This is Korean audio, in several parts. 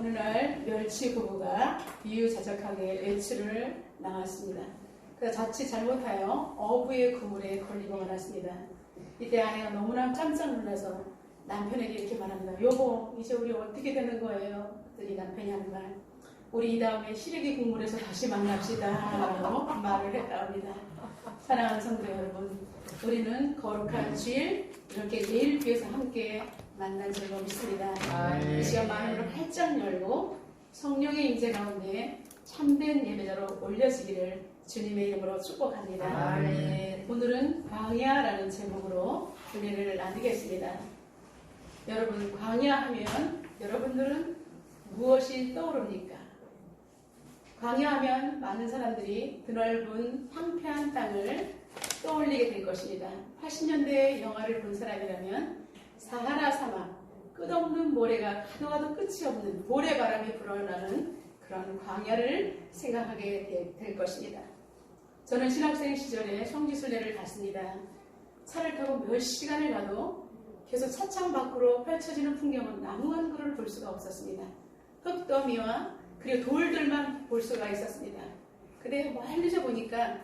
어느 날 멸치 부부가 이유자적하게 외출을 나왔습니다. 그래서 자칫 잘못하여 어부의 그물에 걸리고 말았습니다. 이때 아내가 너무나 깜짝 놀라서 남편에게 이렇게 말합니다. 여보, 이제 우리 어떻게 되는 거예요? 그랬더니 남편이 하는 말, 우리 이 다음에 시래기 국물에서 다시 만납시다 라고 말을 했다합니다. 사랑하는 성도 여러분, 우리는 거룩한 주일 이렇게 내일 교회에서 함께 만난 줄로 믿습니다. 이 시간 마음으로 활짝 열고 성령의 임재 가운데 참된 예배자로 올려지기를 주님의 이름으로 축복합니다. 오늘은 광야라는 제목으로 은혜를 나누겠습니다. 여러분, 광야하면 여러분들은 무엇이 떠오릅니까? 광야하면 많은 사람들이 드넓은 황폐한 땅을 떠올리게 될 것입니다. 80년대 영화를 본 사람이라면 사하라 사막, 끝없는 모래가 가도 끝이 없는 모래바람이 불어나는 그런 광야를 생각하게 될 것입니다. 저는 신학생 시절에 성지순례를 갔습니다. 차를 타고 몇 시간을 가도 계속 차창 밖으로 펼쳐지는 풍경은 나무 한 그루를 볼 수가 없었습니다. 흙더미와 그리고 돌들만 볼 수가 있었습니다. 근데 멀리서 보니까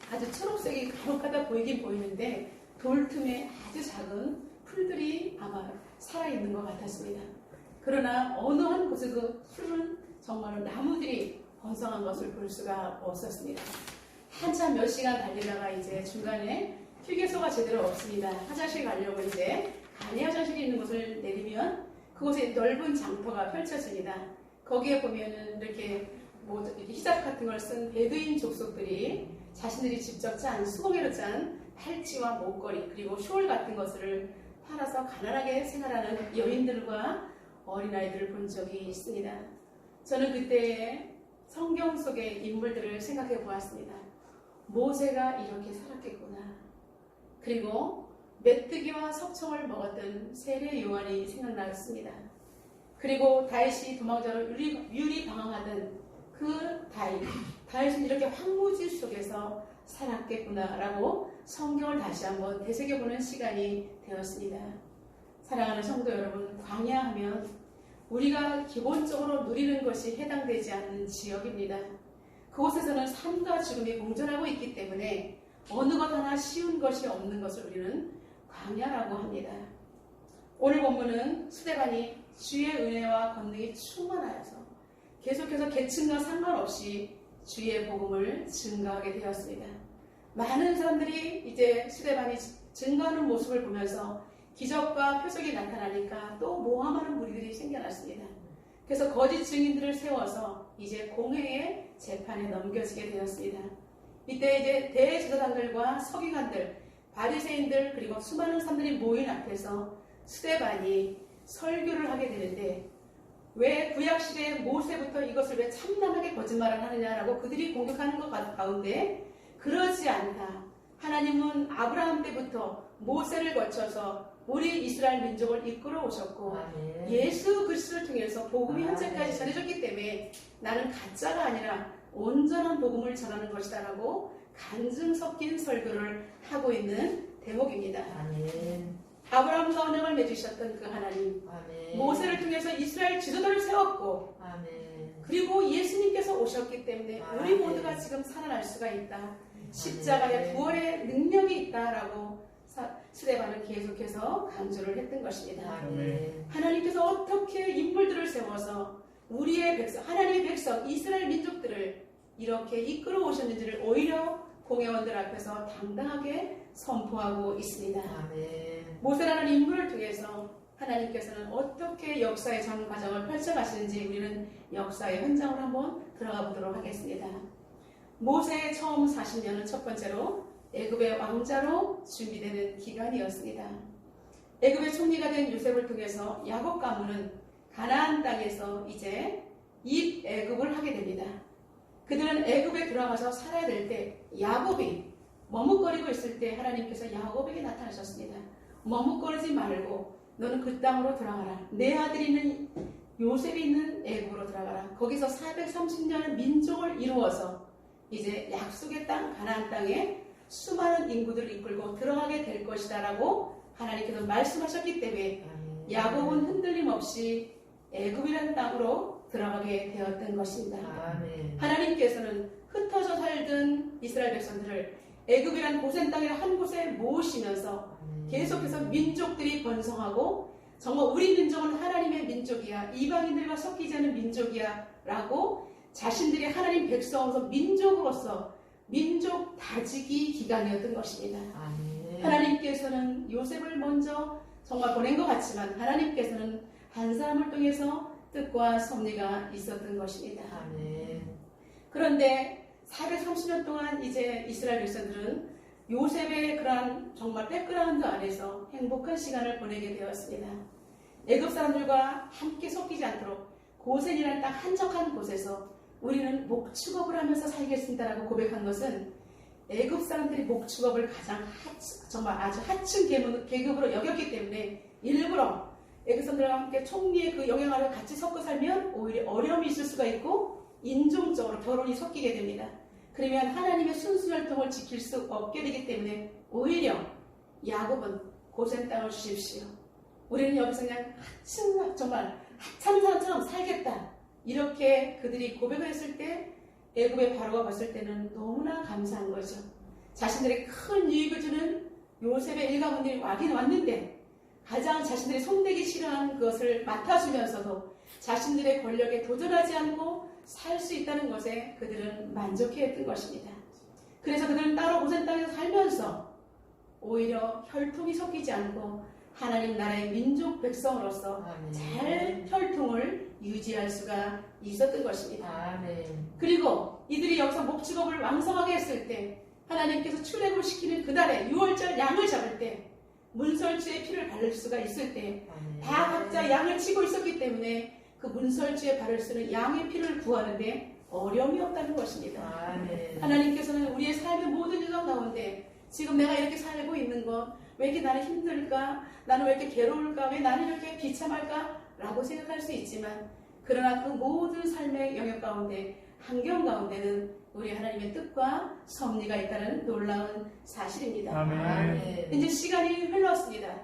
아주 초록색이 간혹가다 보이긴 보이는데 돌 틈에 아주 작은 풀들이 아마 살아있는 것 같았습니다. 그러나 어느 한 곳에 그 푸른 정말 나무들이 번성한 것을 볼 수가 없었습니다. 한참 몇 시간 달리다가 이제 중간에 휴게소가 제대로 없습니다. 화장실 가려고 이제 간이 화장실이 있는 곳을 내리면 그곳에 넓은 장터가 펼쳐집니다. 거기에 보면은 이렇게 히잡 같은 걸 쓴 베두인 족속들이 자신들이 직접 짠 수공예로 짠 팔찌와 목걸이 그리고 숄 같은 것을 팔아서 가난하게 생활하는 여인들과 어린아이들을 본 적이 있습니다. 저는 그때 성경 속의 인물들을 생각해 보았습니다. 모세가 이렇게 살았겠구나. 그리고 메뚜기와 석청을 먹었던 세례 요한이 생각났습니다. 그리고 다윗이 도망자로 유리방황하던 그 다윗은 이렇게 황무지 속에서 살았겠구나라고 성경을 다시 한번 되새겨보는 시간이 되었습니다. 사랑하는 성도 여러분, 광야하면 우리가 기본적으로 누리는 것이 해당되지 않는 지역입니다. 그곳에서는 삶과 죽음이 공존하고 있기 때문에 어느 것 하나 쉬운 것이 없는 것을 우리는 광야라고 합니다. 오늘 본문은 스데반이 주의 은혜와 권능이 충만하여서 계속해서 계층과 상관없이 주의 복음을 증거하게 되었습니다. 많은 사람들이 이제 스데반이 증거하는 모습을 보면서 기적과 표적이 나타나니까 또 모함하는 무리들이 생겨났습니다. 그래서 거짓 증인들을 세워서 이제 공회의 재판에 넘겨지게 되었습니다. 이때 이제 대제사장들과 서기관들, 바리새인들 그리고 수많은 사람들이 모인 앞에서 스데반이 설교를 하게 되는데 왜 구약시대에 모세부터 이것을 왜 참담하게 거짓말을 하느냐라고 그들이 공격하는 것 가운데 그러지 않다. 하나님은 아브라함 때부터 모세를 거쳐서 우리 이스라엘 민족을 이끌어 오셨고 예수 그리스도를 통해서 복음이 현재까지 전해졌기 때문에 나는 가짜가 아니라 온전한 복음을 전하는 것이다 라고 간증 섞인 설교를 하고 있는 대목입니다. 아브라함과 언약을 맺으셨던 그 하나님, 모세를 통해서 이스라엘 지도자를 세웠고 그리고 예수님께서 오셨기 때문에 우리 모두가 지금 살아날 수가 있다. 십자가의 부활의 능력이 있다라고 스데반은 계속해서 강조를 했던 것입니다. 하나님께서 어떻게 인물들을 세워서 우리의 백성, 하나님의 백성, 이스라엘 민족들을 이렇게 이끌어 오셨는지를 오히려 공회원들 앞에서 당당하게 선포하고 있습니다. 모세라는 인물을 통해서 하나님께서는 어떻게 역사의 전 과정을 펼쳐가시는지 우리는 역사의 현장으로 한번 들어가 보도록 하겠습니다. 모세의 처음 40년은 첫 번째로 애굽의 왕자로 준비되는 기간이었습니다. 애굽의 총리가 된 요셉을 통해서 야곱 가문은 가나안 땅에서 이제 입애굽을 하게 됩니다. 그들은 애굽에 들어가서 살아야 될 때 야곱이 머뭇거리고 있을 때 하나님께서 야곱에게 나타나셨습니다. 머뭇거리지 말고 너는 그 땅으로 들어가라. 내 아들이 있는 요셉이 있는 애굽으로 들어가라. 거기서 430년의 민족을 이루어서 이제 약속의 땅 가나안 땅에 수많은 인구들을 이끌고 들어가게 될 것이다 라고 하나님께서 말씀하셨기 때문에 야곱은 흔들림 없이 애굽이라는 땅으로 들어가게 되었던 것입니다. 아멘. 하나님께서는 흩어져 살던 이스라엘 백성들을 애굽이라는 고센 땅의 한 곳에 모으시면서 계속해서 민족들이 번성하고 정말 우리 민족은 하나님의 민족이야, 이방인들과 섞이지 않은 민족이야 라고 자신들이 하나님 백성으로서 민족으로서 민족 다지기 기간이었던 것입니다. 아멘. 하나님께서는 요셉을 먼저 정말 보낸 것 같지만 하나님께서는 한 사람을 통해서 뜻과 섭리가 있었던 것입니다. 아멘. 그런데 430년 동안 이제 이스라엘 백성들은 요셉의 그러한 정말 백그라운드 안에서 행복한 시간을 보내게 되었습니다. 애굽 사람들과 함께 섞이지 않도록 고센이라는 땅 한적한 곳에서 우리는 목축업을 하면서 살겠습니다라고 고백한 것은 애굽 사람들이 목축업을 가장 정말 아주 하층 계급으로 여겼기 때문에 일부러 애굽 사람들과 함께 총리의 그 영향 아래 같이 섞어 살면 오히려 어려움이 있을 수가 있고 인종적으로 결혼이 섞이게 됩니다. 그러면 하나님의 순수혈통을 지킬 수 없게 되기 때문에 오히려 야곱은 고센 땅을 주십시오. 우리는 여기서 그냥 하층 정말 하찮은 사람처럼 살겠다. 이렇게 그들이 고백을 했을 때 애굽의 바로가 봤을 때는 너무나 감사한 거죠. 자신들에게 큰 유익을 주는 요셉의 일가분들이 와긴 왔는데 가장 자신들이 손대기 싫어하는 그것을 맡아주면서도 자신들의 권력에 도전하지 않고 살 수 있다는 것에 그들은 만족해했던 것입니다. 그래서 그들은 따로 고센 땅에서 살면서 오히려 혈통이 섞이지 않고 하나님 나라의 민족 백성으로서 아멘. 잘 혈통을 유지할 수가 있었던 것입니다. 아멘. 그리고 이들이 여기서 목축업을 왕성하게 했을 때 하나님께서 출애굽을 시키는 그날에 6월절 양을 잡을 때 문설주의 피를 바를 수가 있을 때 다 각자 양을 치고 있었기 때문에 그 문설주에 바를 수는 양의 피를 구하는데 어려움이 없다는 것입니다. 아멘. 하나님께서는 우리의 삶의 모든 일감 가운데 지금 내가 이렇게 살고 있는 것 왜 이렇게 나는 힘들까? 나는 왜 이렇게 괴로울까? 왜 나는 이렇게 비참할까? 라고 생각할 수 있지만 그러나 그 모든 삶의 영역 가운데 환경 가운데는 우리 하나님의 뜻과 섭리가 있다는 놀라운 사실입니다. 아멘. 이제 시간이 흘렀습니다.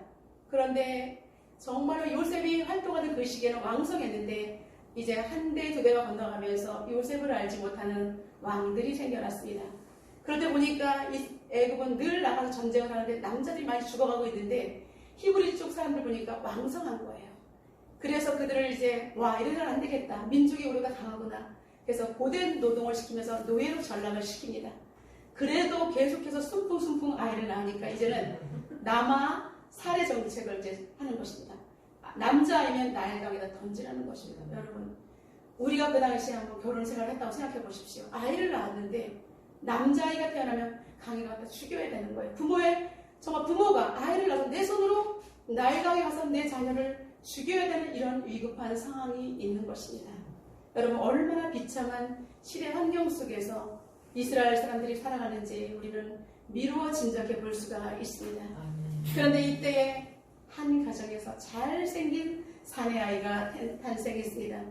그런데 정말로 요셉이 활동하는 그 시기에는 왕성했는데 이제 한 대 두 대가 건너가면서 요셉을 알지 못하는 왕들이 생겨났습니다. 그런데 보니까 이 애굽은 늘 나가서 전쟁을 하는데 남자들이 많이 죽어가고 있는데 히브리 쪽 사람들 보니까 왕성한 거예요. 그래서 그들을 이제 와 이래서는 안 되겠다. 민족이 우리가 강하구나. 그래서 고된 노동을 시키면서 노예로 전락을 시킵니다. 그래도 계속해서 숨풍숨풍 아이를 낳으니까 이제는 남아 살해 정책을 이제 하는 것입니다. 남자아이면 나일강에다 던지라는 것입니다. 여러분 우리가 그 당시에 한번 결혼 생활을 했다고 생각해 보십시오. 아이를 낳았는데 남자아이가 태어나면 강에 갖다 죽여야 되는 거예요. 정말 부모가 아이를 낳아서 내 손으로 나일강에 가서 내 자녀를 죽여야 되는 이런 위급한 상황이 있는 것입니다. 여러분 얼마나 비참한 시대 환경 속에서 이스라엘 사람들이 살아가는지 우리는 미루어 짐작해 볼 수가 있습니다. 그런데 이때에 한 가정에서 잘생긴 사내 아이가 탄생했습니다.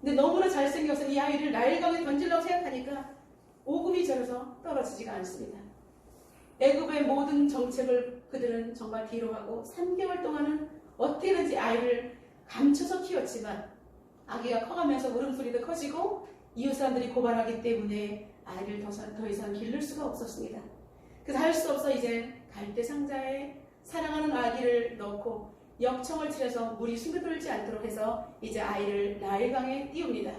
근데 너무나 잘생겨서 이 아이를 나일강에 던지려고 생각하니까 오금이 저려서 떨어지지가 않습니다. 애굽의 모든 정책을 그들은 정말 뒤로 하고 3개월 동안은 어떻게든지 아이를 감춰서 키웠지만 아기가 커가면서 울음소리도 커지고 이웃 사람들이 고발하기 때문에 아이를 더 이상 기를 수가 없었습니다. 그래서 할 수 없어 이제 갈대 상자에 사랑하는 아기를 넣고 역청을 치러서 물이 스며들지 않도록 해서 이제 아이를 나일강에 띄웁니다.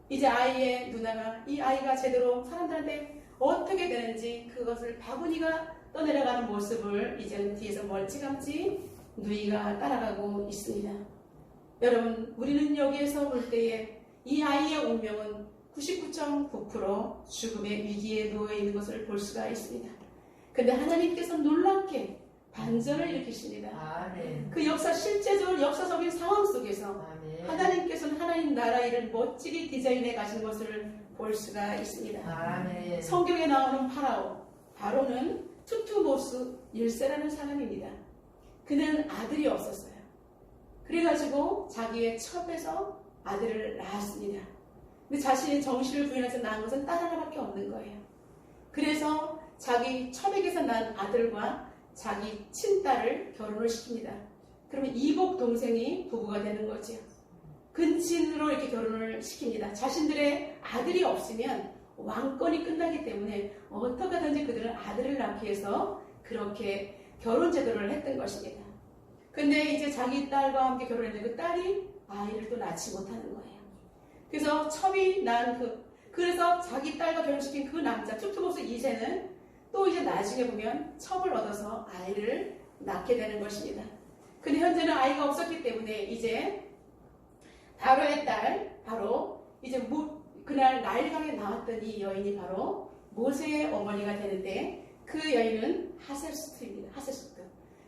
이제 아이의 누나가 이 아이가 제대로 사람들한테 어떻게 되는지 그것을 바구니가 떠내려가는 모습을 이제는 뒤에서 멀찌감치 누이가 따라가고 있습니다. 여러분 우리는 여기에서 볼 때에 이 아이의 운명은 99.9% 죽음의 위기에 놓여 있는 것을 볼 수가 있습니다. 근데 하나님께서 놀랍게 반전을 일으키십니다. 아멘. 그 실제적으로 역사적인 상황 속에서 아멘. 하나님께서는 하나님 나라 일을 멋지게 디자인해 가신 것을 볼 수가 있습니다. 아멘. 성경에 나오는 바로는 투투모스 1세라는 사람입니다. 그는 아들이 없었어요. 그래가지고 자기의 첩에서 아들을 낳았습니다. 근데 자신의 정신을 부인해서 낳은 것은 딸 하나밖에 없는 거예요. 그래서 자기 첩에게서 난 아들과 자기 친딸을 결혼을 시킵니다. 그러면 이복 동생이 부부가 되는 거죠. 근친으로 이렇게 결혼을 시킵니다. 자신들의 아들이 없으면 왕권이 끝나기 때문에 어떻게 하든지 그들은 아들을 낳기 위해서 그렇게 결혼 제도를 했던 것입니다. 근데 이제 자기 딸과 함께 결혼했는데 그 딸이 아이를 또 낳지 못하는 거예요. 그래서 첩이 난 그래서 자기 딸과 결혼시킨 그 남자 투투모스 2세는 또 이제 나중에 보면 첩을 얻어서 아이를 낳게 되는 것입니다. 근데 현재는 아이가 없었기 때문에 이제 바로의 딸, 바로 이제 그날 나일강에 나왔던 이 여인이 바로 모세의 어머니가 되는데 그 여인은 하세스트입니다. 하세스트.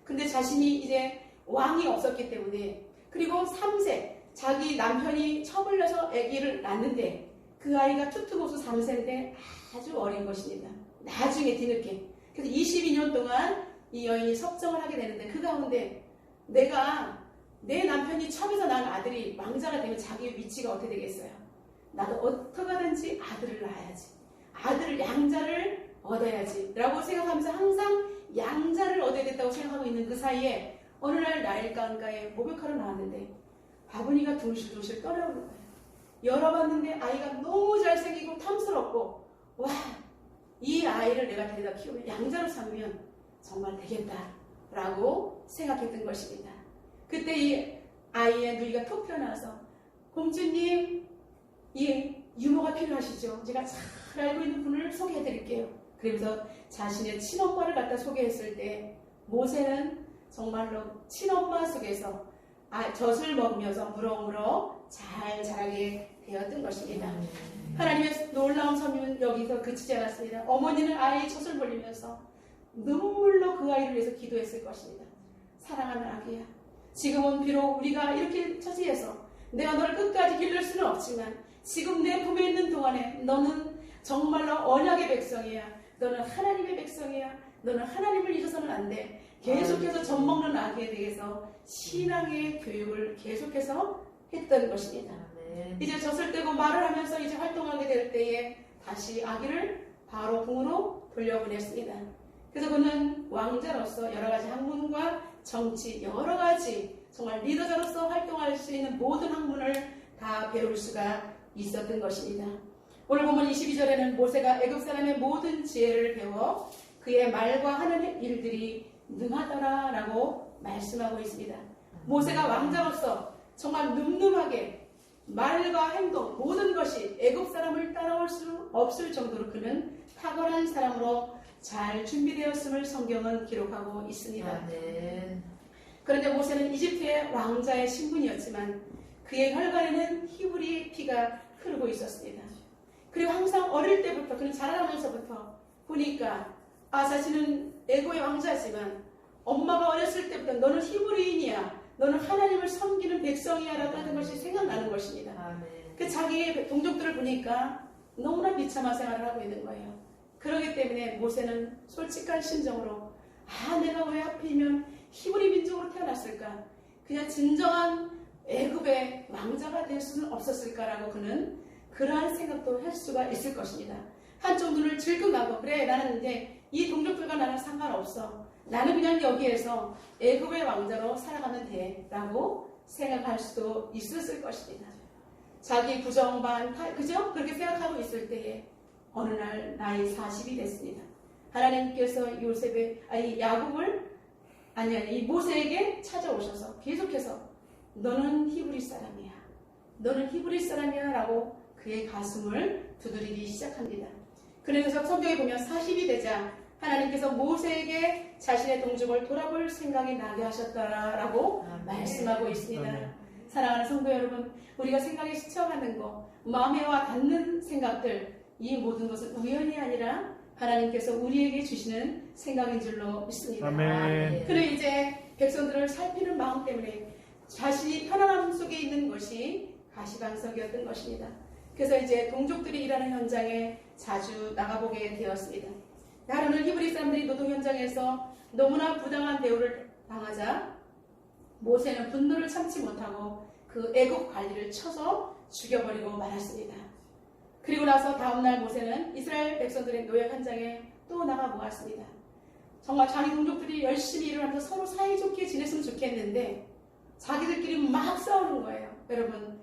근데 자신이 이제 왕이 없었기 때문에 그리고 3세 자기 남편이 첩을 내서 아기를 낳는데 그 아이가 투투모스 3세인데 아주 어린 것입니다. 나중에 뒤늦게. 그래서 22년 동안 이 여인이 섭정을 하게 되는데 그 가운데 내가 내 남편이 첩에서 낳은 아들이 왕자가 되면 자기의 위치가 어떻게 되겠어요? 나도 어떻게 하든지 아들을 낳아야지. 아들을 양자를 얻어야지 라고 생각하면서 항상 양자를 얻어야 된다고 생각하고 있는 그 사이에 어느 날 나일강가에 목욕하러 나왔는데 바구니가 둥실둥실 떠나오는 거예요. 열어봤는데 아이가 너무 잘생기고 탐스럽고 와, 이 아이를 내가 데려다 키우면 양자로 삼으면 정말 되겠다 라고 생각했던 것입니다. 그때 이 아이의 누이가 톡 튀어나와서 공주님 이 유모가 필요하시죠? 제가 잘 알고 있는 분을 소개해 드릴게요. 그러면서 자신의 친엄마를 갖다 소개했을 때 모세는 정말로 친엄마 속에서 젖을 먹으면서 물어물어 잘 자라게 되었던 것입니다. 하나님의 놀라운 섭리는 여기서 그치지 않았습니다. 어머니는 아이의 젖을 벌리면서 눈물로 그 아이를 위해서 기도했을 것입니다. 사랑하는 아기야, 지금은 비록 우리가 이렇게 처지해서 내가 너를 끝까지 기를 수는 없지만 지금 내 품에 있는 동안에 너는 정말로 언약의 백성이야. 너는 하나님의 백성이야. 너는 하나님을 잊어서는 안 돼. 계속해서 젖먹는 아기에 대해서 신앙의 교육을 계속해서 했던 것입니다. 이제 젖을 떼고 말을 하면서 이제 활동하게 될 때에 다시 아기를 바로 궁으로 돌려보냈습니다. 그래서 그는 왕자로서 여러 가지 학문과 정치, 여러 가지 정말 리더자로서 활동할 수 있는 모든 학문을 다 배울 수가 있었던 것입니다. 오늘 보면 22절에는 모세가 애굽 사람의 모든 지혜를 배워 그의 말과 하는 일들이 능하더라 라고 말씀하고 있습니다. 모세가 왕자로서 정말 늠름하게 말과 행동 모든 것이 애굽 사람을 따라올 수 없을 정도로 그는 탁월한 사람으로 잘 준비되었음을 성경은 기록하고 있습니다. 그런데 모세는 이집트의 왕자의 신분이었지만 그의 혈관에는 히브리의 피가 흐르고 있었습니다. 그리고 항상 어릴 때부터 그는 자라나면서부터 보니까 자신은 애고의 왕자지만 엄마가 어렸을 때부터 너는 히브리인이야, 너는 하나님을 섬기는 백성이야 라고 하는 것이 생각나는 것입니다. 그 자기의 동족들을 보니까 너무나 비참한 생활을 하고 있는 거예요. 그렇기 때문에 모세는 솔직한 심정으로 내가 왜 하필이면 히브리 민족으로 태어났을까? 그냥 진정한 애굽의 왕자가 될 수는 없었을까라고 그는 그러한 생각도 할 수가 있을 것입니다. 한쪽 눈을 질끈하고 그래 나는 이제 이 동족들과 나는 상관없어. 나는 그냥 여기에서 애굽의 왕자로 살아가면 돼 라고 생각할 수도 있었을 것입니다. 자기 부정반 그죠? 그렇게 생각하고 있을 때에 어느 날 나이 40이 됐습니다. 하나님께서 이 모세에게 찾아오셔서 계속해서 너는 히브리 사람이야. 너는 히브리 사람이야 라고 그의 가슴을 두드리기 시작합니다. 그래서 성경에 보면 40이 되자 하나님께서 모세에게 자신의 동족을 돌아볼 생각이 나게 하셨다라고 말씀하고 있습니다. 사랑하는 성도 여러분, 우리가 생각에 스쳐가는 것, 마음에 와 닿는 생각들, 이 모든 것은 우연이 아니라 하나님께서 우리에게 주시는 생각인 줄로 믿습니다. 그래 이제 백성들을 살피는 마음 때문에 자신이 편안함 속에 있는 것이 가시방석이었던 것입니다. 그래서 이제 동족들이 일하는 현장에 자주 나가보게 되었습니다. 하루는 히브리 사람들이 노동 현장에서 너무나 부당한 대우를 당하자 모세는 분노를 참지 못하고 그 애국 관리를 쳐서 죽여버리고 말았습니다. 그리고 나서 다음날 모세는 이스라엘 백성들의 노역 현장에 또 나가 보았습니다. 정말 자기 동족들이 열심히 일을 하면서 서로 사이좋게 지냈으면 좋겠는데 자기들끼리 막 싸우는 거예요. 여러분,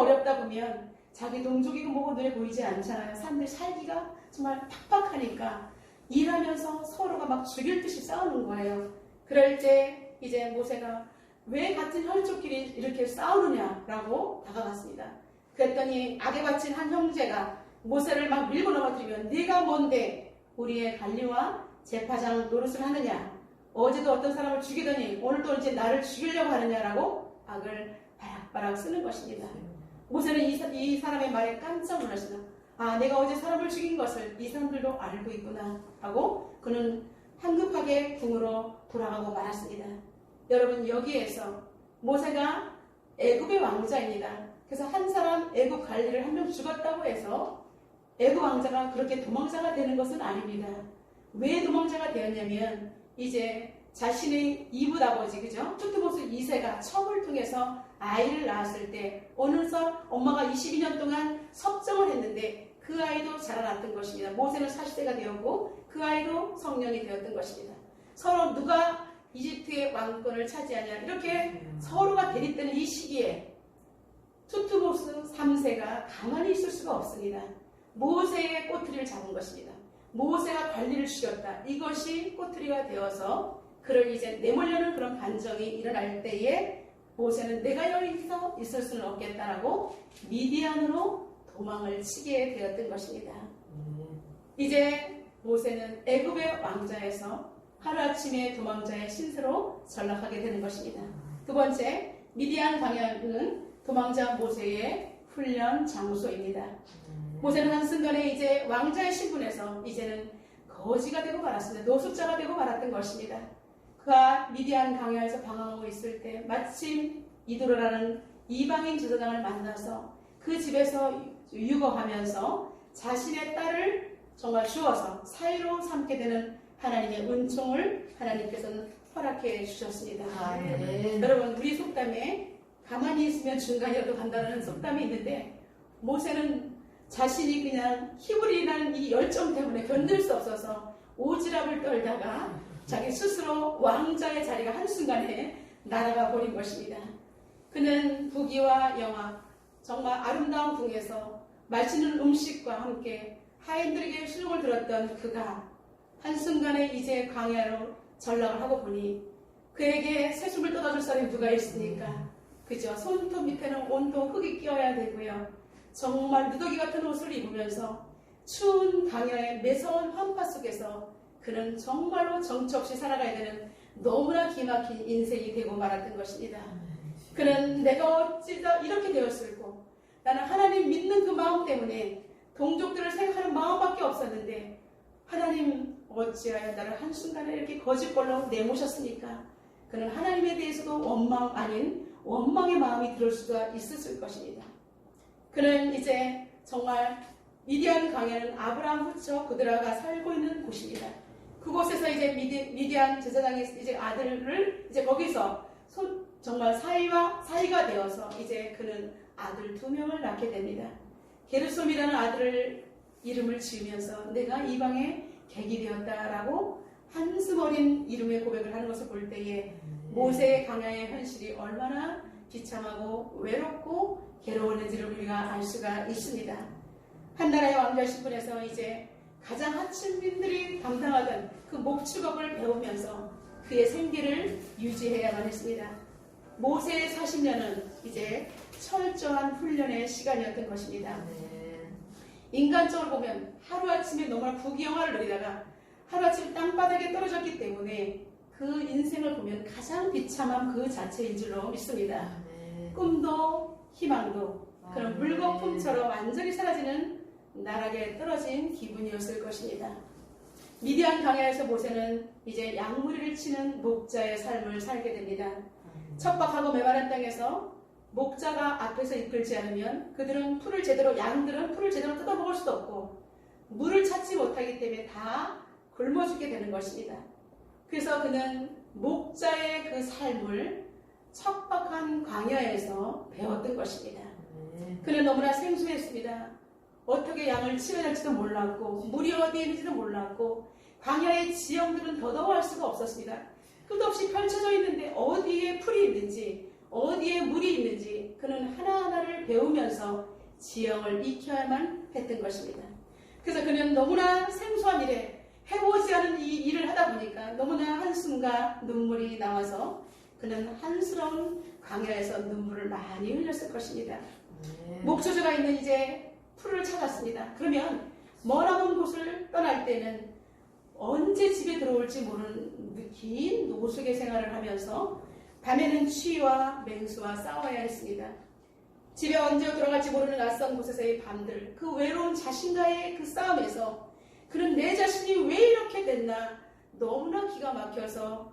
살기가 어렵다 보면 자기 동족이고 뭐고 눈에 보이지 않잖아요. 사람들 살기가 정말 팍팍하니까 일하면서 서로가 막 죽일 듯이 싸우는 거예요. 그럴 때 이제 모세가 왜 같은 혈족끼리 이렇게 싸우느냐라고 다가갔습니다. 그랬더니 악에 바친 한 형제가 모세를 막 밀고 넘어뜨리면 네가 뭔데 우리의 관리와 제사장 노릇을 하느냐? 어제도 어떤 사람을 죽이더니 오늘도 이제 나를 죽이려고 하느냐라고 악을 바락바락 쓰는 것입니다. 모세는 이 사람의 말에 깜짝 놀랐습니다. 아, 내가 어제 사람을 죽인 것을 이 사람들도 알고 있구나 하고 그는 황급하게 궁으로 돌아가고 말았습니다. 여러분, 여기에서 모세가 애굽의 왕자입니다. 그래서 한 사람 애굽 관리를 한 명 죽었다고 해서 애굽 왕자가 그렇게 도망자가 되는 것은 아닙니다. 왜 도망자가 되었냐면 이제 자신의 이붓 아버지, 그죠? 투트모스 2세가 첩을 통해서 아이를 낳았을 때 어느덧 엄마가 22년 동안 섭정을 했는데 그 아이도 자라났던 것입니다. 모세는 40세가 되었고 그 아이도 성년이 되었던 것입니다. 서로 누가 이집트의 왕권을 차지하냐 이렇게 서로가 대립되는 이 시기에 투트모스 3세가 가만히 있을 수가 없습니다. 모세의 꼬투리를 잡은 것입니다. 모세가 관리를 죽였다. 이것이 꼬투리가 되어서 그를 이제 내몰려는 그런 반정이 일어날 때에 모세는 내가 여기서 있을 수는 없겠다라고 미디안으로 도망을 치게 되었던 것입니다. 이제 모세는 애굽의 왕자에서 하루아침에 도망자의 신세로 전락하게 되는 것입니다. 두 번째, 미디안 광야는 도망자 모세의 훈련 장소입니다. 모세는 한순간에 이제 왕자의 신분에서 이제는 거지가 되고 말았습니다. 노숙자가 되고 말았던 것입니다. 그가 미디안 광야에서 방황하고 있을 때 마침 이도라라는 이방인 제사장을 만나서 그 집에서 육어하면서 자신의 딸을 정말 주어서 사위로 삼게 되는 하나님의 은총을 하나님께서는 허락해 주셨습니다. 여러분, 우리 속담에 가만히 있으면 중간이라도 간다는 속담이 있는데 모세는 자신이 그냥 히브리라는 이 열정 때문에 견딜 수 없어서 오지랖을 떨다가 자기 스스로 왕자의 자리가 한순간에 날아가 버린 것입니다. 그는 부귀와 영화, 정말 아름다운 궁에서 맛있는 음식과 함께 하인들에게 수종을 들었던 그가 한순간에 이제 광야로 전락을 하고 보니 그에게 새숨을 떠다줄 사람이 누가 있습니까? 그죠? 손톱 밑에는 온통 흙이 끼어야 되고요. 정말 누더기 같은 옷을 입으면서 추운 광야의 매서운 환파 속에서 그는 정말로 정처 없이 살아가야 되는 너무나 기막힌 인생이 되고 말았던 것입니다. 그는 내가 어찌다 이렇게 되었을고 나는 하나님 믿는 그 마음 때문에 동족들을 생각하는 마음밖에 없었는데 하나님 어찌하여 나를 한순간에 이렇게 거짓골로 내모셨습니까? 그는 하나님에 대해서도 원망 아닌 원망의 마음이 들을 수가 있었을 것입니다. 그는 이제 정말 미디안 광야는 아브라함 후처 그드라가 살고 있는 곳입니다. 그곳에서 이제 미디안 제사장의 이제 아들을 이제 거기서 정말 사이가 되어서 이제 그는 아들 2명을 낳게 됩니다. 게르솜이라는 아들을 이름을 지으면서 내가 이방의 객이 되었다라고 한숨 어린 이름의 고백을 하는 것을 볼 때에 모세의 광야의 현실이 얼마나 비참하고 외롭고 괴로웠는지를 우리가 알 수가 있습니다. 한 나라의 왕자 신분에서 이제 가장 하층민들이 담당하던 그 목축업을 배우면서 그의 생계를 유지해야만 했습니다. 모세의 40년은 이제 철저한 훈련의 시간이었던 것입니다. 인간적으로 보면 하루아침에 너무나 부귀영화를 누리다가 하루아침에 땅바닥에 떨어졌기 때문에 그 인생을 보면 가장 비참한 그 자체인 줄로 믿습니다. 꿈도 희망도 그런 물거품처럼 완전히 사라지는 나락에 떨어진 기분이었을 것입니다. 미디안 광야에서 모세는 이제 양무리를 치는 목자의 삶을 살게 됩니다. 척박하고 메마른 땅에서 목자가 앞에서 이끌지 않으면 그들은 양들은 풀을 제대로 뜯어먹을 수도 없고 물을 찾지 못하기 때문에 다 굶어 죽게 되는 것입니다. 그래서 그는 목자의 그 삶을 척박한 광야에서 배웠던 것입니다. 그는 너무나 생소했습니다. 어떻게 양을 치워야 할지도 몰랐고 물이 어디에 있는지도 몰랐고 광야의 지형들은 더더욱 알 수가 없었습니다. 끝없이 펼쳐져 있는데 어디에 풀이 있는지 어디에 물이 있는지 그는 하나하나를 배우면서 지형을 익혀야만 했던 것입니다. 그래서 그는 너무나 생소한 일에 해보지 않은 이 일을 하다 보니까 너무나 한숨과 눈물이 나와서 그는 한스러운 광야에서 눈물을 많이 흘렸을 것입니다. 목초지가 있는 이제 풀을 찾았습니다. 그러면 머나먼 곳을 떠날 때는 언제 집에 들어올지 모르는 긴 노숙의 생활을 하면서 밤에는 취와 맹수와 싸워야 했습니다. 집에 언제 들어갈지 모르는 낯선 곳에서의 밤들, 그 외로운 자신과의 그 싸움에서 그는 내 자신이 왜 이렇게 됐나 너무나 기가 막혀서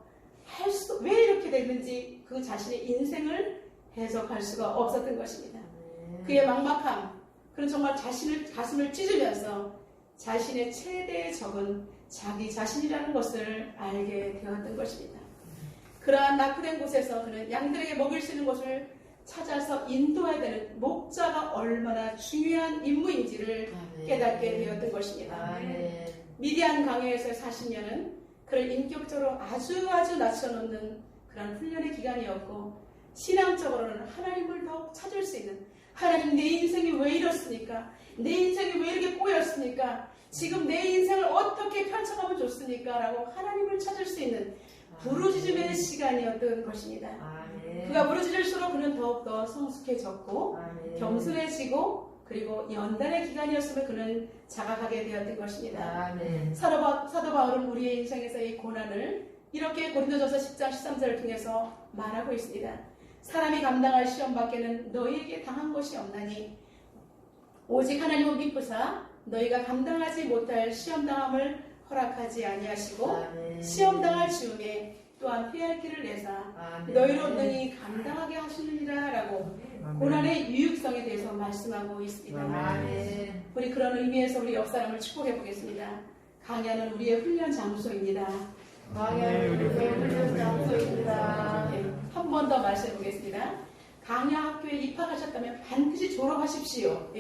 왜 이렇게 됐는지 그 자신의 인생을 해석할 수가 없었던 것입니다. 그의 막막함, 그는 정말 가슴을 찢으면서 자신의 최대의 적은 자기 자신이라는 것을 알게 되었던 것입니다. 그러한 낙후된 곳에서 그는 양들에게 먹일 수 있는 곳을 찾아서 인도해야 되는 목자가 얼마나 중요한 임무인지를 깨닫게 되었던 것입니다. 미디안 강요에서 40년은 그를 인격적으로 아주 낮춰놓는 그런 훈련의 기간이었고, 신앙적으로는 하나님을 더욱 찾을 수 있는, 하나님 내 인생이 왜 이렇습니까? 내 인생이 왜 이렇게 꼬였습니까? 지금 내 인생을 어떻게 펼쳐가면 좋습니까? 라고 하나님을 찾을 수 있는 부르짖음의 시간이었던 것입니다. 그가 부르짖을수록 그는 더욱더 성숙해졌고 겸손해지고, 그리고 연단의 기간이었음을 그는 자각하게 되었던 것입니다. 사도 바울은 우리의 인생에서의 고난을 이렇게 고린도전서 10장 13절을 통해서 말하고 있습니다. 사람이 감당할 시험 밖에는 너희에게 당한 것이 없나니 오직 하나님을 믿고사 너희가 감당하지 못할 시험당함을 허락하지 아니하시고 시험당할 즈음에 또한 피할 길을 내사 너희로 능히 감당하게 하시느니라 라고 고난의 유익성에 대해서 말씀하고 있습니다. 우리 그런 의미에서 우리 옆 사람을 축복해 보겠습니다. 강야는 우리의 훈련 장소입니다. 강야는 우리의 훈련 장소입니다. 한 번 더 말씀해 보겠습니다. 강야 학교에 입학하셨다면 반드시 졸업하십시오.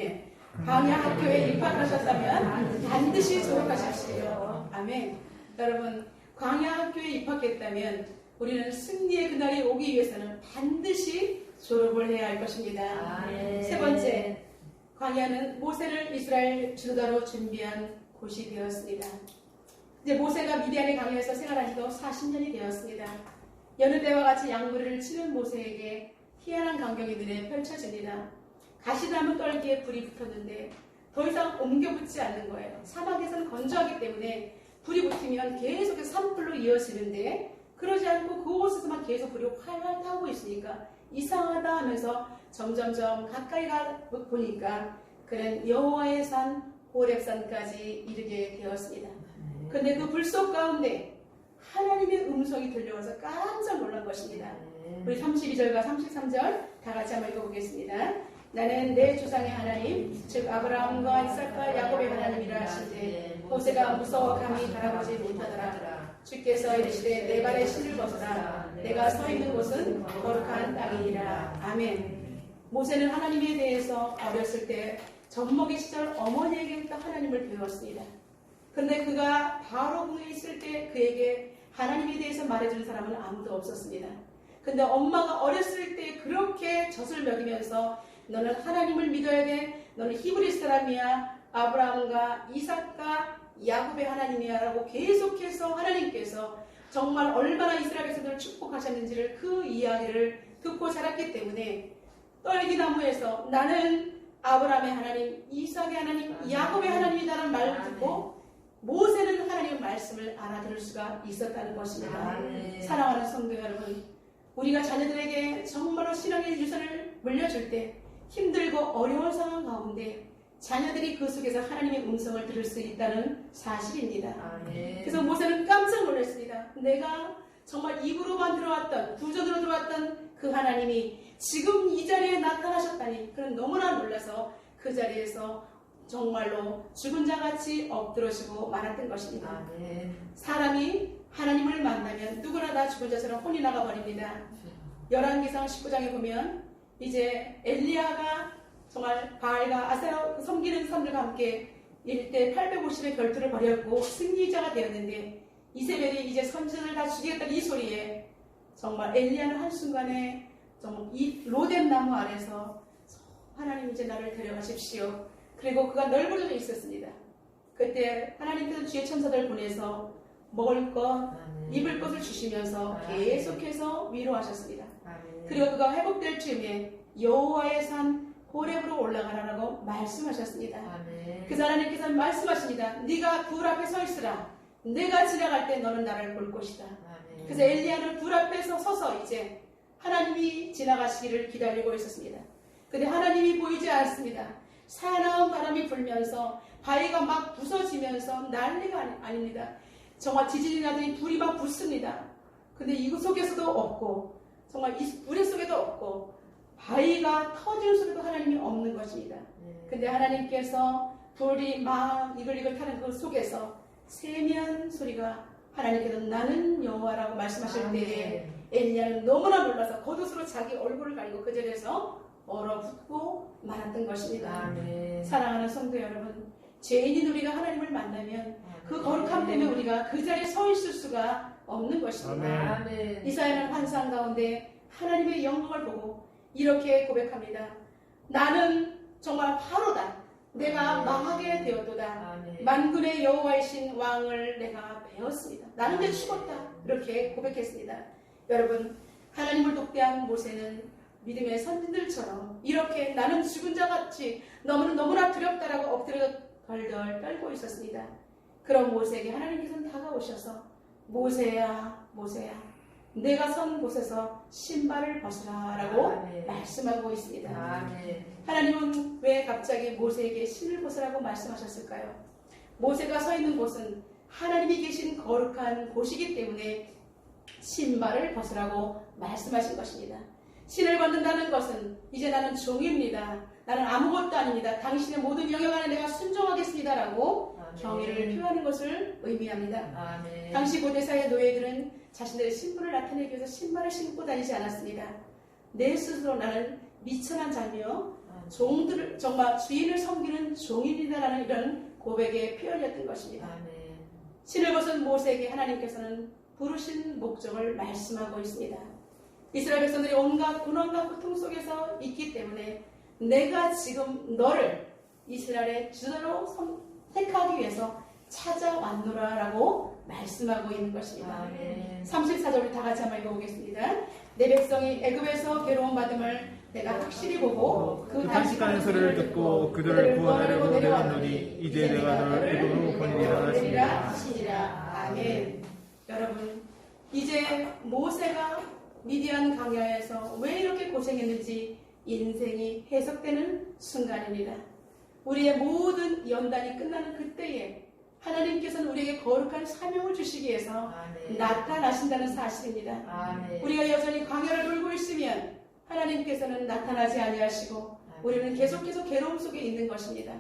강야 학교에 입학하셨다면 반드시 졸업하십시오. 아멘. 여러분, 광야 학교에 입학했다면 우리는 승리의 그날이 오기 위해서는 반드시 졸업을 해야 할 것입니다. 세 번째, 광야는 모세를 이스라엘 지도자로 준비한 곳이 되었습니다. 이제 모세가 미디안의 광야에서 생활한 지도 40년이 되었습니다. 여느 때와 같이 양무리를 치는 모세에게 희한한 광경이 눈에 펼쳐집니다. 가시나무 떨기에 불이 붙었는데 더 이상 옮겨 붙지 않는 거예요. 사막에서는 건조하기 때문에 불이 붙으면 계속해서 산불로 이어지는데, 그러지 않고 그곳에서만 계속 불이 활활 타고 있으니까 이상하다 하면서 점점점 가까이 가 보니까 그는 여호와의 산 호렙산까지 이르게 되었습니다. 그런데 그 불 속 가운데 하나님의 음성이 들려와서 깜짝 놀란 것입니다. 우리 32절과 33절 다 같이 한번 읽어보겠습니다. 나는 내 조상의 하나님, 즉 아브라함과 이삭과 야곱의 하나님이라 하시되 모세가 무서워 감히 바라보지 못하더라. 주께서 이르시되 내 발에 신을 벗어라. 내가 서 있는 곳은 거룩한 땅이니라. 아멘. 모세는 하나님에 대해서 어렸을 때 젖먹이 시절 어머니에게 하나님을 배웠습니다. 그런데 그가 바로궁에 있을 때 그에게 하나님에 대해서 말해주는 사람은 아무도 없었습니다. 근데 엄마가 어렸을 때 그렇게 젖을 먹이면서 너는 하나님을 믿어야 돼. 너는 히브리 사람이야. 아브라함과 이삭과 야곱의 하나님이야 라고 계속해서 하나님께서 정말 얼마나 이스라엘 백성들을 축복하셨는지를 그 이야기를 듣고 자랐기 때문에 떨기나무에서 나는 아브라함의 하나님, 이삭의 하나님, 야곱의 하나님이라는 말을 듣고 모세는 하나님의 말씀을 알아들을 수가 있었다는 것입니다. 사랑하는 성도 여러분, 우리가 자녀들에게 정말로 신앙의 유산을 물려줄 때 힘들고 어려운 상황 가운데 자녀들이 그 속에서 하나님의 음성을 들을 수 있다는 사실입니다. 그래서 모세는 깜짝 놀랐습니다. 내가 정말 입으로 만들어왔던, 구전으로 들어왔던 그 하나님이 지금 이 자리에 나타나셨다니, 그는 너무나 놀라서 그 자리에서 정말로 죽은 자같이 엎드러지고 말았던 것입니다. 사람이 하나님을 만나면 누구나 다 죽은 자처럼 혼이 나가버립니다. 열왕기상 19장에 보면 이제 엘리야가 정말 바알과 아세라 섬기는 사람들과 함께 일대 850의 결투를 벌였고 승리자가 되었는데, 이세벨이 이제 선지자를 다 죽이겠다는 이 소리에 정말 엘리야는 한순간에 정말 이 로뎀 나무 아래서 하나님 이제 나를 데려가십시오. 그리고 그가 널브러져 있었습니다. 그때 하나님께서 주의 천사들 보내서 먹을 것, 입을 것을 주시면서 계속해서 위로하셨습니다. 그리고 그가 회복될 즈음에 여호와의 산 호렙으로 올라가라고 말씀하셨습니다. 그래서 하나님께서 말씀하십니다. 네가 불 앞에 서 있으라. 내가 지나갈 때 너는 나를 볼 것이다. 그래서 엘리야는 불 앞에서 서서 이제 하나님이 지나가시기를 기다리고 있었습니다. 근데 하나님이 보이지 않습니다. 사나운 바람이 불면서 바위가 막 부서지면서 난리가 아닙니다. 정말 지진이 나더니 불이 막 붙습니다. 근데 이거 속에서도 없고 정말 이 불의 속에도 없고 바위가 터지는 속에도 하나님이 없는 것입니다. 근데 하나님께서 불이 막 이글이글 타는 그 속에서 세미한 소리가 하나님께서 나는 여호와라고 말씀하실 때에 엘리야는 너무나 놀라서 겉옷으로 자기 얼굴을 가리고 그 자리에서 얼어붙고 말았던 것입니다. 사랑하는 성도 여러분, 죄인인 우리가 하나님을 만나면 그 거룩함 때문에 우리가 그 자리에 서 있을 수가 없는 것입니다. 이사야는 환상 가운데 하나님의 영광을 보고 이렇게 고백합니다. 나는 정말 바로다. 내가 망하게 되었도다. 만군의 여호와이신 왕을 내가 배웠습니다. 나는 이제 죽었다. 이렇게 고백했습니다. 여러분, 하나님을 독대한 모세는 믿음의 선진들처럼 이렇게 나는 죽은 자같이 너무나 두렵다라고 엎드려 덜덜 떨고 있었습니다. 그런 모세에게 하나님께서는 다가오셔서 모세야 모세야 내가 선 곳에서 신발을 벗으라라고 말씀하고 있습니다. 하나님은 왜 갑자기 모세에게 신을 벗으라고 말씀하셨을까요? 모세가 서 있는 곳은 하나님이 계신 거룩한 곳이기 때문에 신발을 벗으라고 말씀하신 것입니다. 신을 벗는다는 것은 이제 나는 종입니다. 나는 아무것도 아닙니다. 당신의 모든 영역 안에 내가 순종하겠습니다라고 경의를 표하는 것을 의미합니다. 당시 고대사의 노예들은 자신들의 신분을 나타내기 위해서 신발을 신고 다니지 않았습니다. 내 스스로 나는 미천한 자며 종들을 정말 주인을 섬기는 종입니다라는 이런 고백의 표현이었던 것입니다. 신을 벗은 모세에게 하나님께서는 부르신 목적을 말씀하고 있습니다. 이스라엘 백성들이 온갖 고난과 고통 속에서 있기 때문에 내가 지금 너를 이스라엘의 주자로 택하기 위해서 찾아왔노라라고 말씀하고 있는 것입니다. 34절을 다 같이 한번 읽어보겠습니다. 내 백성이 애굽에서 괴로움 받음을 내가 확실히 보고 그 탄식하는 소리를 듣고 그들을 구원하려고 내려왔노니 이제 내가 너를 애굽으로 보내리라 하시니라. 아멘. 여러분, 이제 모세가 미디안 광야에서 왜 이렇게 고생했는지 인생이 해석되는 순간입니다. 우리의 모든 연단이 끝나는 그때에 하나님께서는 우리에게 거룩한 사명을 주시기 위해서 나타나신다는 사실입니다. 우리가 여전히 광야를 돌고 있으면 하나님께서는 나타나지 아니하시고 우리는 계속해서 괴로움 속에 있는 것입니다.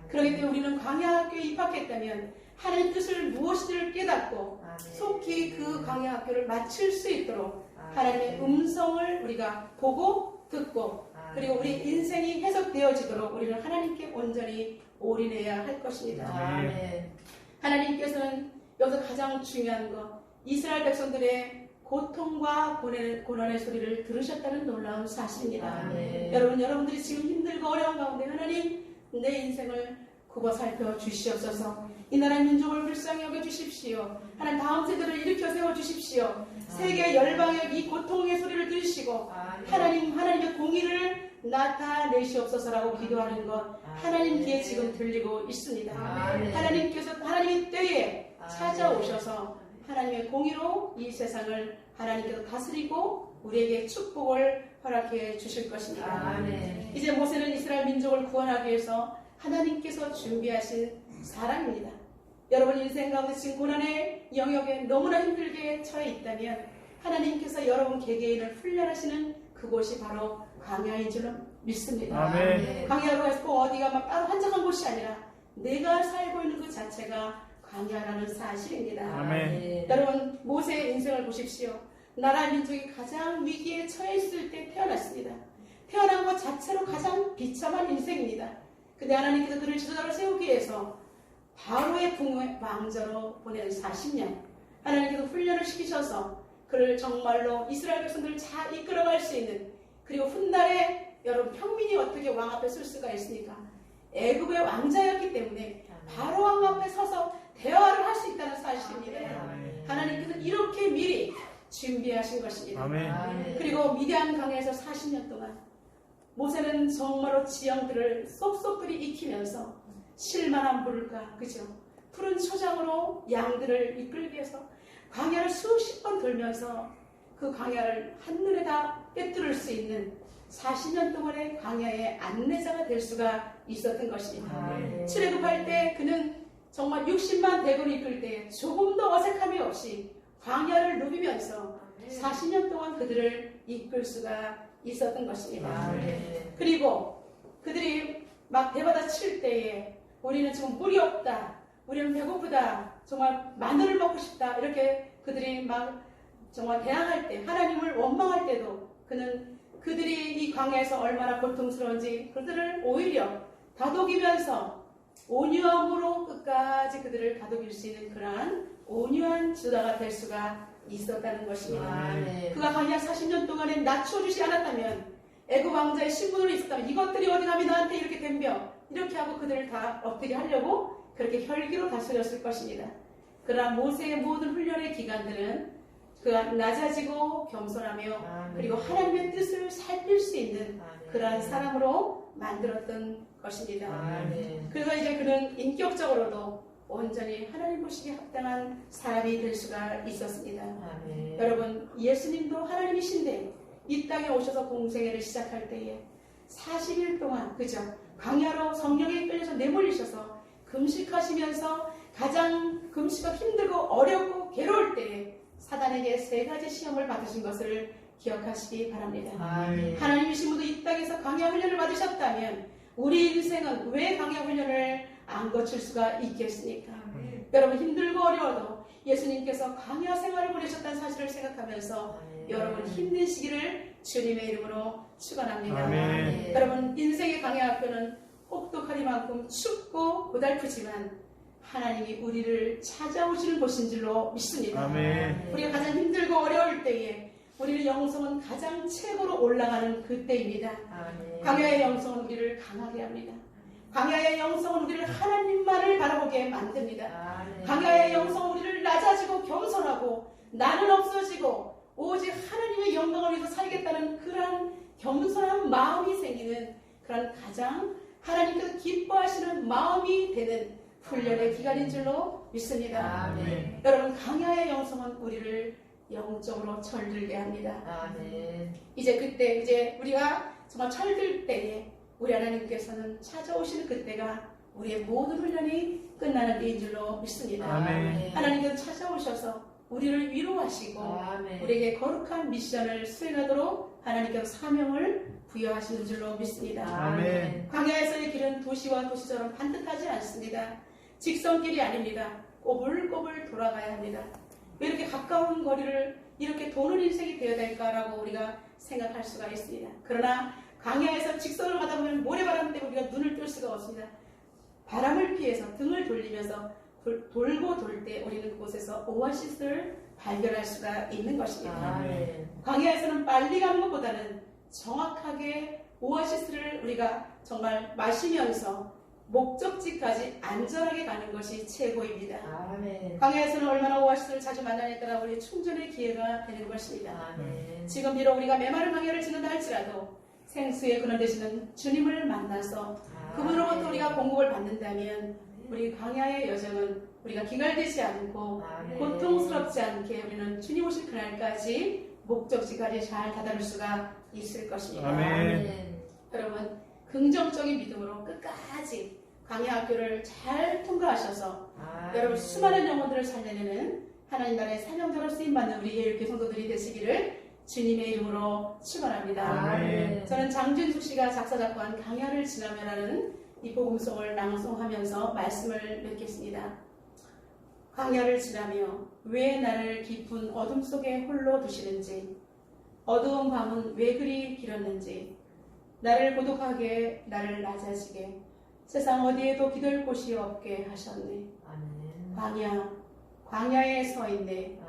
그렇기 때문에 우리는 광야 학교에 입학했다면 하나님 뜻을 무엇인지를 깨닫고 속히 그 광야 학교를 마칠 수 있도록 하나님의 음성을 우리가 보고 듣고 그리고 우리 인생이 해석되어지도록 우리는 하나님께 온전히 올인해야 할 것입니다. 하나님께서는 여기서 가장 중요한 것, 이스라엘 백성들의 고통과 고난의 소리를 들으셨다는 놀라운 사실입니다. 여러분들이 지금 힘들고 어려운 가운데 하나님 내 인생을 굽어 살펴 주시옵소서. 이 나라 민족을 불쌍히 여겨 주십시오. 하나님 다음 세대를 일으켜 세워 주십시오. 세계 열방의 이 고통의 소리를 들으시고 하나님의 공의를 나타내시옵소서라고 기도하는 것 하나님 귀에 지금 들리고 있습니다. 하나님께서 하나님의 때에 찾아오셔서 하나님의 공의로 이 세상을 하나님께서 다스리고 우리에게 축복을 허락해 주실 것입니다. 이제 모세는 이스라엘 민족을 구원하기 위해서 하나님께서 준비하신 사람입니다. 여러분 인생 가운데 지금 고난의 영역에 너무나 힘들게 처해 있다면 하나님께서 여러분 개개인을 훈련하시는 그곳이 바로 광야인 줄로 믿습니다. 광야로 해서 꼭 어디가 막 따로 한적한 곳이 아니라 내가 살고 있는 그 자체가 광야라는 사실입니다. 여러분 모세의 인생을 보십시오. 나라 민족이 가장 위기에 처해 있을 때 태어났습니다. 태어난 것 자체로 가장 비참한 인생입니다. 근데 하나님께서 그를 지도자로 세우기 위해서 바로의 궁의 왕자로 보낸 40년 하나님께서 훈련을 시키셔서 그를 정말로 이스라엘 백성들을 잘 이끌어갈 수 있는 그리고 훗날에 여러분 평민이 어떻게 왕 앞에 설 수가 있습니까? 애굽의 왕자였기 때문에 바로 왕 앞에 서서 대화를 할 수 있다는 사실입니다. 하나님께서 이렇게 미리 준비하신 것입니다. 아멘. 그리고 미디안 강에서 40년 동안 모세는 정말로 지형들을 쏙쏙들이 익히면서 실만한 물과 그죠? 푸른 초장으로 양들을 이끌기 위해서 광야를 수십 번 돌면서 그 광야를 한눈에 다 꿰뚫을 수 있는 40년 동안의 광야의 안내자가 될 수가 있었던 것입니다. 출애굽할 때 그는 정말 60만 대군을 이끌 때 조금도 어색함이 없이 광야를 누비면서 40년 동안 그들을 이끌 수가 있었던 것입니다. 그리고 그들이 막 배받아 칠 때에 우리는 지금 물이 없다, 우리는 배고프다, 정말 마늘을 먹고 싶다, 이렇게 그들이 막 정말 대항할 때, 하나님을 원망할 때도 그는 그들이 이 광야에서 얼마나 고통스러운지 그들을 오히려 다독이면서 온유함으로 끝까지 그들을 다독일 수 있는 그러한 온유한 지도자가 될 수가 있었다는 것입니다. 그가 광야 40년 동안에 낮춰주지 않았다면, 애굽 왕자의 신분으로 있었다면 이것들이 어디 감히 나한테 이렇게 덤벼, 이렇게 하고 그들을 다 엎드게 하려고 그렇게 혈기로 다스렸을 것입니다. 그러나 모세의 모든 훈련의 기간들은 그가 낮아지고 겸손하며 그리고 하나님의 뜻을 살필 수 있는 그러한 사람으로 만들었던 것입니다. 그래서 이제 그는 인격적으로도 온전히 하나님 보시기에 합당한 사람이 될 수가 있었습니다. 여러분, 예수님도 하나님이신데 이 땅에 오셔서 공생애를 시작할 때에 40일 동안 그죠? 광야로 성령에 끌려서 내몰리셔서 금식하시면서 가장 금식하기 힘들고 어렵고 괴로울 때에 사단에게 3가지 시험을 받으신 것을 기억하시기 바랍니다. 하나님이신 분도 이 땅에서 광야 훈련을 받으셨다면 우리 인생은 왜 광야 훈련을 안 거칠 수가 있겠습니까? 여러분, 힘들고 어려워도 예수님께서 광야 생활을 보내셨다는 사실을 생각하면서 여러분 힘든 시기를 주님의 이름으로 축원합니다. 여러분, 인생의 광야 학교는 혹독하리만큼 춥고 고달프지만 하나님이 우리를 찾아오시는 곳인 줄로 믿습니다. 우리가 가장 힘들고 어려울 때에 우리의 영성은 가장 최고로 올라가는 그때입니다. 광야의 영성은 우리를 강하게 합니다. 광야의 영성은 우리를 하나님만을 바라보게 만듭니다. 광야의 영성은 우리를 낮아지고 겸손하고 나는 없어지고 오직 하나님의 영광을 위해서 살겠다는 그러한 겸손한 마음이 생기는 그런 가장 하나님께서 기뻐하시는 마음이 되는 훈련의 기간인 줄로 믿습니다. 여러분, 광야의 영성은 우리를 영적으로 철들게 합니다. 이제 그때 이제 우리가 정말 철들 때에 우리 하나님께서는 찾아오시는 그때가 우리의 모든 훈련이 끝나는 때인 줄로 믿습니다. 하나님께서 찾아오셔서 우리를 위로하시고 우리에게 거룩한 미션을 수행하도록 하나님께서 사명을 부여하시는 줄로 믿습니다. 광야에서의 길은 도시와 도시처럼 반듯하지 않습니다. 직선길이 아닙니다. 꼬불꼬불 돌아가야 합니다. 왜 이렇게 가까운 거리를 이렇게 도는 인생이 되어야 될까라고 우리가 생각할 수가 있습니다. 그러나 광야에서 직선을 가다 보면 모래바람 때문에 우리가 눈을 뜰 수가 없습니다. 바람을 피해서 등을 돌리면서 돌고 돌 때 우리는 그곳에서 오아시스를 발견할 수가 있는 것입니다. 광야에서는 빨리 가는 것보다는 정확하게 오아시스를 우리가 정말 마시면서 목적지까지 안전하게 가는 것이 최고입니다. 광야에서는 얼마나 오아시스를 자주 만나냐에 따라 우리의 충전의 기회가 되는 것입니다. 지금 비록 우리가 메마른 광야를 지난다 할지라도 생수의 근원 되시는 주님을 만나서 그분으로부터 우리가 공급을 받는다면 우리 광야의 여정은 우리가 기갈되지 않고 고통스럽지 않게 우리는 주님 오실 그날까지 목적지까지 잘 다다를 수가 있을 것입니다. 여러분, 긍정적인 믿음으로 끝까지 광야 학교를 잘 통과하셔서 여러분 수많은 영혼들을 살려내는 하나님 나라의 사명자로 쓰임받는 우리 예일교회 성도들이 되시기를 주님의 이름으로 축원합니다. 저는 장준숙 씨가 작사 작곡한 광야를 지나며라는 이 복음송을 낭송하면서 말씀을 맺겠습니다. 광야를 지나며 왜 나를 깊은 어둠 속에 홀로 두시는지, 어두운 밤은 왜 그리 길었는지, 나를 고독하게 나를 낮아지게 세상 어디에도 기댈 곳이 없게 하셨네. 광야에 서 있네.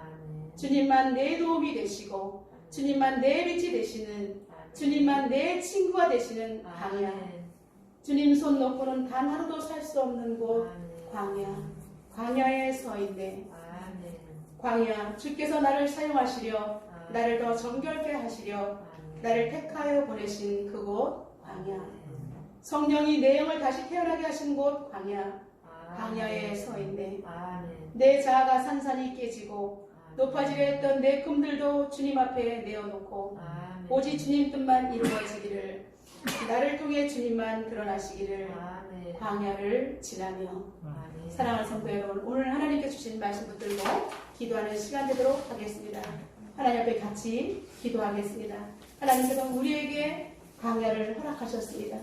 주님만 내 도움이 되시고 주님만 내 빛이 되시는 주님만 내 친구가 되시는 광야. 주님 손 놓고는 단 하루도 살 수 없는 곳 광야. 광야에 서 있네. 광야. 주께서 나를 사용하시려 나를 더 정결케 하시려 나를 택하여 보내신 그곳 광야. 성령이 내 영을 다시 태어나게 하신 곳 광야. 광야에 서 있네. 내 자아가 산산이 깨지고 높아지려 했던 내 꿈들도 주님 앞에 내어놓고 오직 주님 뜻만 이루어지기를, 나를 통해 주님만 드러나시기를 광야를 지나며. 사랑하는 성도 여러분, 오늘 하나님께 주신 말씀 붙들고 기도하는 시간 되도록 하겠습니다. 하나님 앞에 같이 기도하겠습니다. 하나님께서 우리에게 광야를 허락하셨습니다.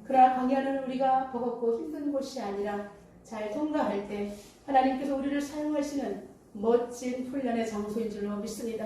그러나 광야는 우리가 버겁고 힘든 곳이 아니라 잘 통과할 때 하나님께서 우리를 사용하시는 멋진 훈련의 장소인 줄로 믿습니다.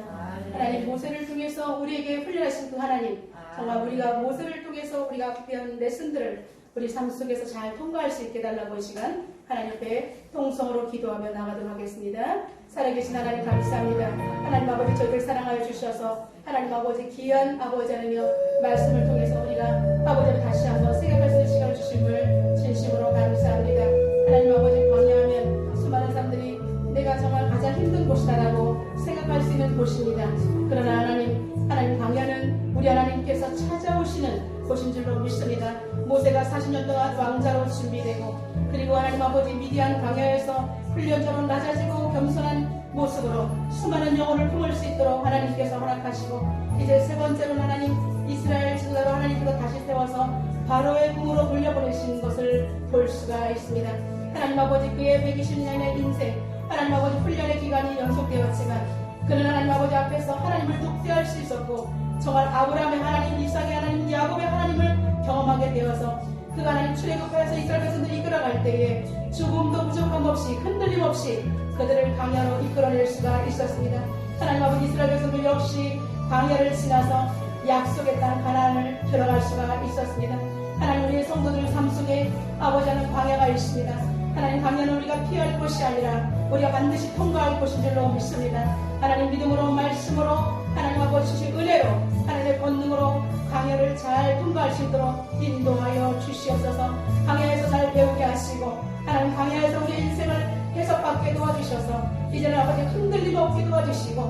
하나님, 모세를 통해서 우리에게 훈련하신 그 하나님, 정말 우리가 모세를 통해서 우리가 배운 레슨들을 우리 삶 속에서 잘 통과할 수 있게 달라고 이 시간 하나님 앞에 통성으로 기도하며 나가도록 하겠습니다. 살아계신 하나님 감사합니다. 하나님 아버지, 저희를 사랑하여 주셔서 하나님 아버지 귀한 아버지 하나며 말씀을 통해서 우리가 아버지를 다시 한번 생각할 수 있는 시간을 주심을 진심으로 감사합니다. 하나님 아버지, 광야하면 수많은 사람들이 내가 정말 가장 힘든 곳이다라고 생각할 수 있는 곳입니다. 그러나 하나님 광야는 우리 하나님께서 찾아오시는 곳인 줄로 믿습니다. 모세가 40년 동안 왕자로 준비되고, 그리고 하나님 아버지 미디안 광야에서 훈련자로 낮아지고 겸손한 모습으로 수많은 영혼을 품을 수 있도록 하나님께서 허락하시고, 이제 세 번째로는 하나님 이스라엘 지도자로 하나님께서 다시 세워서 바로의 궁으로 돌려보내신 것을 볼 수가 있습니다. 하나님 아버지, 그의 120년의 인생, 하나님 아버지 훈련의 기간이 연속되었지만 그는 하나님 아버지 앞에서 하나님을 독대할 수 있었고, 정말 아브라함의 하나님, 이삭의 하나님, 야곱의 하나님을 경험하게 되어서 그가 하나님 출애굽하여서 이스라엘 백성들을 이끌어갈 때에 죽음도 부족함 없이 흔들림 없이 그들을 광야로 이끌어낼 수가 있었습니다. 하나님 아버지, 이스라엘 백성들 역시 광야를 지나서 약속의 땅 가나안을 들어갈 수가 있었습니다. 하나님, 우리의 성도들 삶 속에 아버지 하는 광야가 있습니다. 하나님, 광야는 우리가 피할 곳이 아니라 우리가 반드시 통과할 곳인 줄로 믿습니다. 하나님, 믿음으로 말씀으로 하나님 아버지 주신 은혜로 하나님의 권능으로 광야를 잘 통과할 수 있도록 인도하여 주시옵소서. 광야에서 잘 배우게 하시고 하나님, 광야에서 우리 인생을 해석받게 도와주셔서 이제는 아버지 흔들림 없게 도와주시고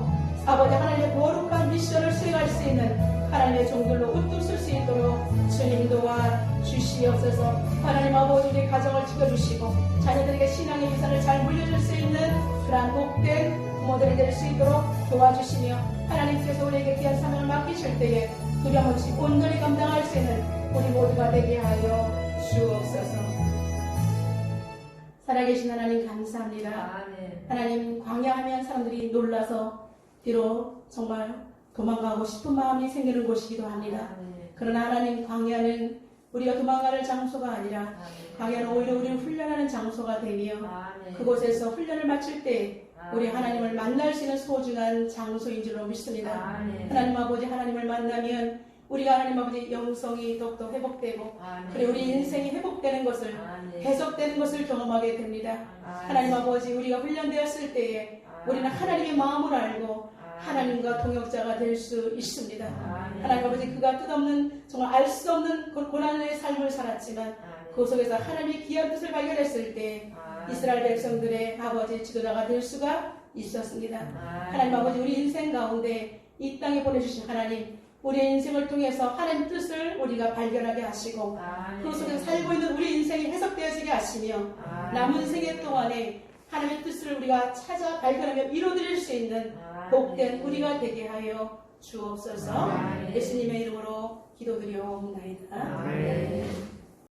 아버지 하나님의 거룩한 미션을 수행할 수 있는 하나님의 종들로 우뚝 설 수 있도록 주님 도와주시옵소서. 하나님 아버지, 우리 가정을 지켜주시고 자녀들에게 신앙의 유산을 잘 물려줄 수 있는 그러한 복된 부모들이 될 수 있도록 도와주시며, 하나님께서 우리에게 귀한 사명을 맡기실 때에 두려움 없이 온전히 감당할 수 있는 우리 모두가 되게 하여 주옵소서. 살아계신 하나님 감사합니다. 하나님, 광야하면 사람들이 놀라서 뒤로 정말 도망가고 싶은 마음이 생기는 곳이기도 합니다. 그러나 하나님, 광야는 우리가 도망가는 장소가 아니라 광야는 오히려 우리를 훈련하는 장소가 되며 그곳에서 훈련을 마칠 때 우리 하나님을 만날 수 있는 소중한 장소인 줄로 믿습니다. 하나님 아버지, 하나님을 만나면 우리가 하나님 아버지 영성이 더욱더 회복되고 그리고 우리 인생이 회복되는 것을, 해석되는 것을 경험하게 됩니다. 하나님 아버지, 우리가 훈련되었을 때에 우리는 하나님의 마음을 알고 하나님과 동역자가 될 수 있습니다. 하나님 아버지, 그가 뜻없는 정말 알 수 없는 고난의 삶을 살았지만 그 속에서 하나님의 귀한 뜻을 발견했을 때 이스라엘 백성들의 아버지 지도자가 될 수가 있었습니다. 하나님 아버지, 우리 인생 가운데 이 땅에 보내주신 하나님, 우리의 인생을 통해서 하나님 뜻을 우리가 발견하게 하시고 그 속에서 살고 있는 우리 인생이 해석되어지게 하시며 남은 생애 동안에 하나님의 뜻을 우리가 찾아 발견하며 이루어드릴 수 있는 복된 우리가 되게 하여 주옵소서. 예수님의 이름으로 기도드려옵나이다.